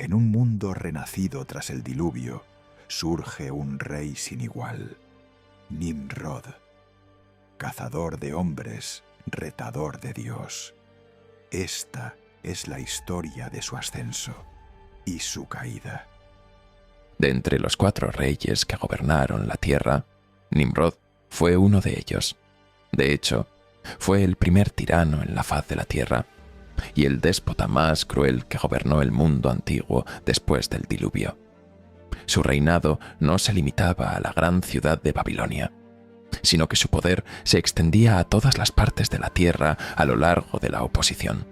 En un mundo renacido tras el diluvio, surge un rey sin igual, Nimrod, cazador de hombres, retador de Dios. Esta es la historia de su ascenso y su caída. De entre los 4 reyes que gobernaron la tierra, Nimrod fue uno de ellos. De hecho, fue el primer tirano en la faz de la tierra y el déspota más cruel que gobernó el mundo antiguo después del diluvio. Su reinado no se limitaba a la gran ciudad de Babilonia, sino que su poder se extendía a todas las partes de la tierra a lo largo de la oposición.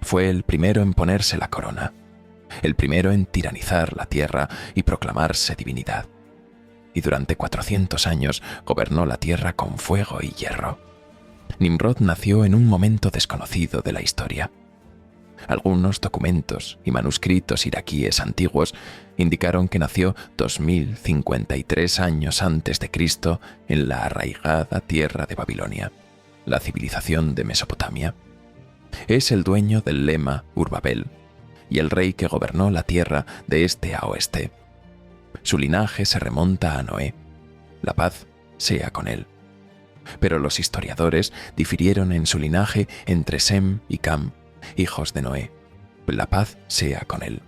Fue el primero en ponerse la corona, el primero en tiranizar la tierra y proclamarse divinidad. Y durante 400 años gobernó la tierra con fuego y hierro. Nimrod nació en un momento desconocido de la historia. Algunos documentos y manuscritos iraquíes antiguos indicaron que nació 2053 años antes de Cristo en la arraigada tierra de Babilonia, la civilización de Mesopotamia. Es el dueño del lema Ur-Babel y el rey que gobernó la tierra de este a oeste. Su linaje se remonta a Noé. La paz sea con él. Pero los historiadores difirieron en su linaje entre Sem y Cam, hijos de Noé. La paz sea con él.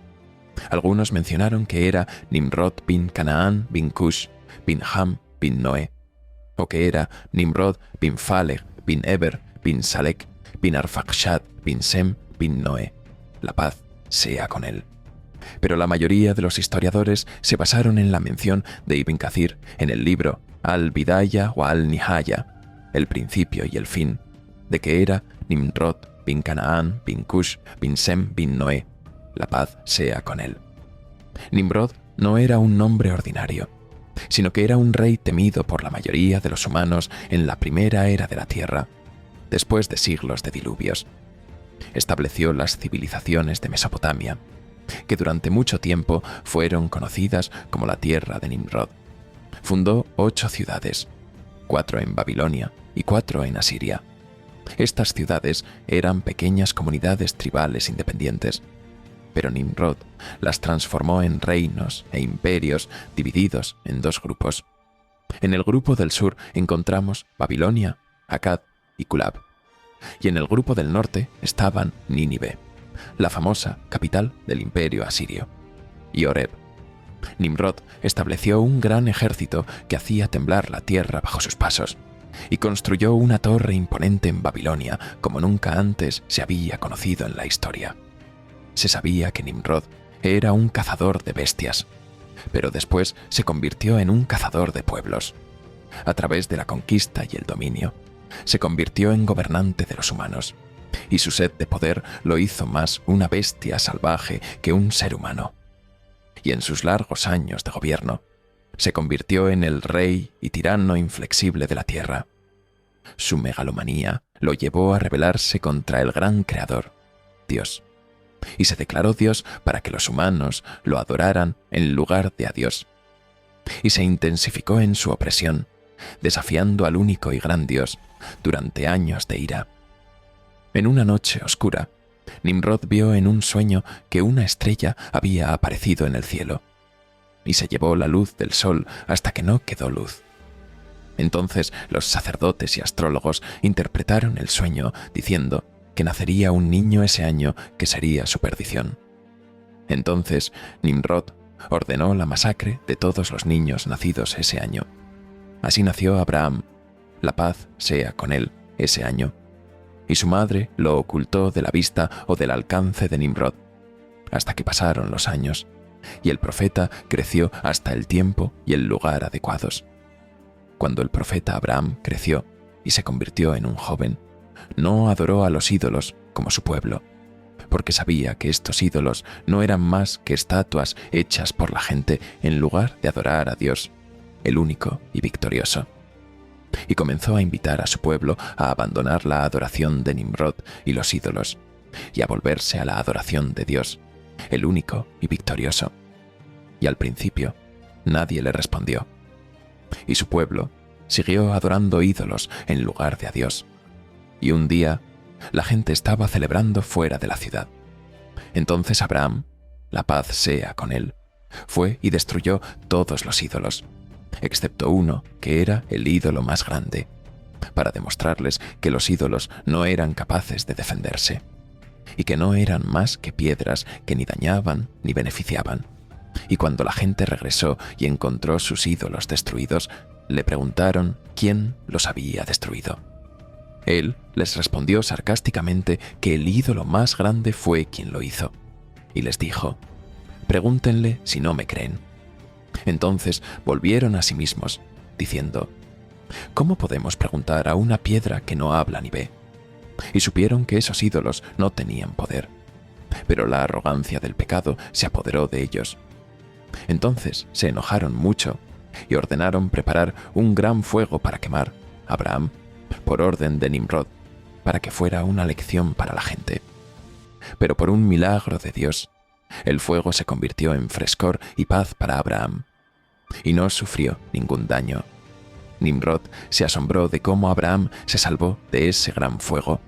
Algunos mencionaron que era Nimrod bin Canaán bin Cush bin Ham bin Noé, o que era Nimrod bin Faleg bin Eber bin Salek bin Arfaxad bin Sem bin Noé. La paz sea con él. Pero la mayoría de los historiadores se basaron en la mención de Ibn Kathir en el libro Al-Bidaya o Al-Nihaya, el principio y el fin, de que era Nimrod bin Canaán bin Cush bin Sem bin Noé. La paz sea con él. Nimrod no era un nombre ordinario, sino que era un rey temido por la mayoría de los humanos en la primera era de la tierra, después de siglos de diluvios. Estableció las civilizaciones de Mesopotamia, que durante mucho tiempo fueron conocidas como la tierra de Nimrod. Fundó 8 ciudades, 4 en Babilonia y 4 en Asiria. Estas ciudades eran pequeñas comunidades tribales independientes, pero Nimrod las transformó en reinos e imperios divididos en 2 grupos. En el grupo del sur encontramos Babilonia, Akkad y Kulab, y en el grupo del norte estaban Nínive, la famosa capital del imperio asirio, y Oreb. Nimrod estableció un gran ejército que hacía temblar la tierra bajo sus pasos, y construyó una torre imponente en Babilonia como nunca antes se había conocido en la historia. Se sabía que Nimrod era un cazador de bestias, pero después se convirtió en un cazador de pueblos. A través de la conquista y el dominio, se convirtió en gobernante de los humanos, y su sed de poder lo hizo más una bestia salvaje que un ser humano. Y en sus largos años de gobierno, se convirtió en el rey y tirano inflexible de la tierra. Su megalomanía lo llevó a rebelarse contra el gran creador, Dios, y se declaró Dios para que los humanos lo adoraran en lugar de a Dios. Y se intensificó en su opresión, desafiando al único y gran Dios durante años de ira. En una noche oscura, Nimrod vio en un sueño que una estrella había aparecido en el cielo, y se llevó la luz del sol hasta que no quedó luz. Entonces los sacerdotes y astrólogos interpretaron el sueño diciendo que nacería un niño ese año que sería su perdición. Entonces Nimrod ordenó la masacre de todos los niños nacidos ese año. Así nació Abraham, la paz sea con él, ese año, y su madre lo ocultó de la vista o del alcance de Nimrod, hasta que pasaron los años, y el profeta creció hasta el tiempo y el lugar adecuados. Cuando el profeta Abraham creció y se convirtió en un joven, no adoró a los ídolos como su pueblo, porque sabía que estos ídolos no eran más que estatuas hechas por la gente en lugar de adorar a Dios, el único y victorioso. Y comenzó a invitar a su pueblo a abandonar la adoración de Nimrod y los ídolos, y a volverse a la adoración de Dios, el único y victorioso. Y al principio, nadie le respondió. Y su pueblo siguió adorando ídolos en lugar de a Dios. Y un día, la gente estaba celebrando fuera de la ciudad. Entonces Abraham la paz sea con él, fue y destruyó todos los ídolos, excepto uno que era el ídolo más grande, para demostrarles que los ídolos no eran capaces de defenderse, y que no eran más que piedras que ni dañaban ni beneficiaban. Y cuando la gente regresó y encontró sus ídolos destruidos, le preguntaron quién los había destruido. Él les respondió sarcásticamente que el ídolo más grande fue quien lo hizo, y les dijo: «Pregúntenle si no me creen». Entonces volvieron a sí mismos, diciendo: «¿Cómo podemos preguntar a una piedra que no habla ni ve?». Y supieron que esos ídolos no tenían poder, pero la arrogancia del pecado se apoderó de ellos. Entonces se enojaron mucho y ordenaron preparar un gran fuego para quemar a Abraham, por orden de Nimrod, para que fuera una lección para la gente. Pero por un milagro de Dios, el fuego se convirtió en frescor y paz para Abraham, y no sufrió ningún daño. Nimrod se asombró de cómo Abraham se salvó de ese gran fuego,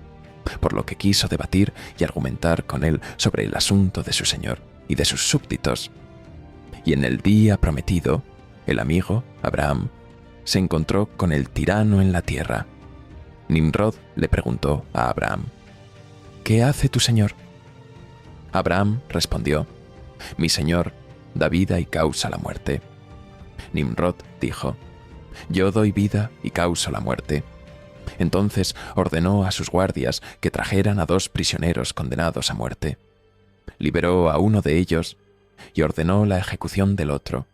por lo que quiso debatir y argumentar con él sobre el asunto de su señor y de sus súbditos. Y en el día prometido, el amigo, Abraham, se encontró con el tirano en la tierra. Nimrod le preguntó a Abraham: «¿Qué hace tu señor?». Abraham respondió: «Mi señor da vida y causa la muerte». Nimrod dijo: «Yo doy vida y causo la muerte». Entonces ordenó a sus guardias que trajeran a 2 prisioneros condenados a muerte. Liberó a uno de ellos y ordenó la ejecución del otro,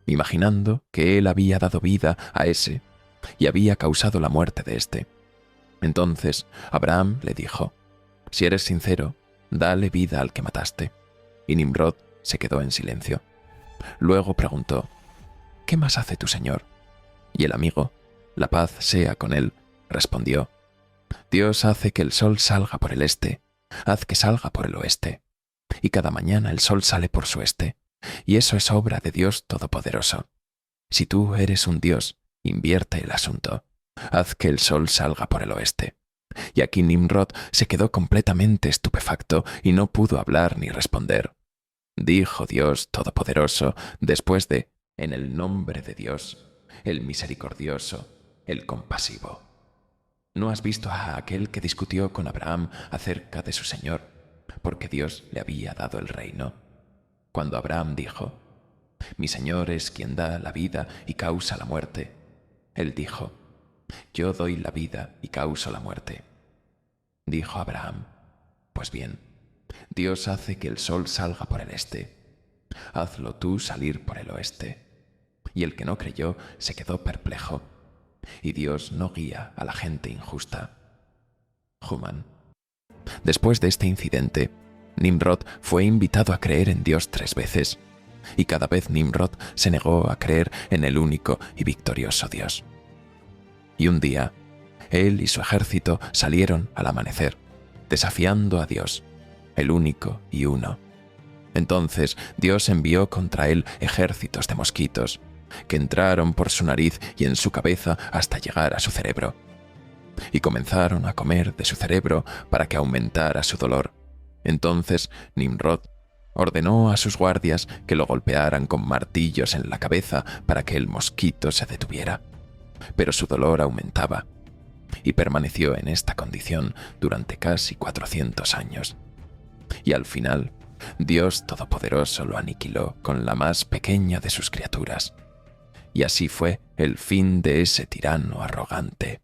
imaginando que él había dado vida a ese y había causado la muerte de éste. Entonces Abraham le dijo: «Si eres sincero, dale vida al que mataste». Y Nimrod se quedó en silencio. Luego preguntó: «¿Qué más hace tu señor?». Y el amigo, la paz sea con él, respondió: «Dios hace que el sol salga por el este, haz que salga por el oeste. Y cada mañana el sol sale por su este, y eso es obra de Dios Todopoderoso. Si tú eres un Dios, invierte el asunto, haz que el sol salga por el oeste». Y aquí Nimrod se quedó completamente estupefacto y no pudo hablar ni responder. Dijo Dios Todopoderoso después de: «En el nombre de Dios, el misericordioso, el compasivo». ¿No has visto a aquel que discutió con Abraham acerca de su señor, porque Dios le había dado el reino? Cuando Abraham dijo: «Mi señor es quien da la vida y causa la muerte», él dijo: «Yo doy la vida y causo la muerte». Dijo Abraham: «Pues bien, Dios hace que el sol salga por el este, hazlo tú salir por el oeste». Y el que no creyó se quedó perplejo, y Dios no guía a la gente injusta. Humán. Después de este incidente, Nimrod fue invitado a creer en Dios 3 veces, y cada vez Nimrod se negó a creer en el único y victorioso Dios. Y un día, él y su ejército salieron al amanecer, desafiando a Dios, el único y uno. Entonces Dios envió contra él ejércitos de mosquitos, que entraron por su nariz y en su cabeza hasta llegar a su cerebro. Y comenzaron a comer de su cerebro para que aumentara su dolor. Entonces Nimrod ordenó a sus guardias que lo golpearan con martillos en la cabeza para que el mosquito se detuviera. Pero su dolor aumentaba, y permaneció en esta condición durante casi 400 años. Y al final, Dios Todopoderoso lo aniquiló con la más pequeña de sus criaturas. Y así fue el fin de ese tirano arrogante.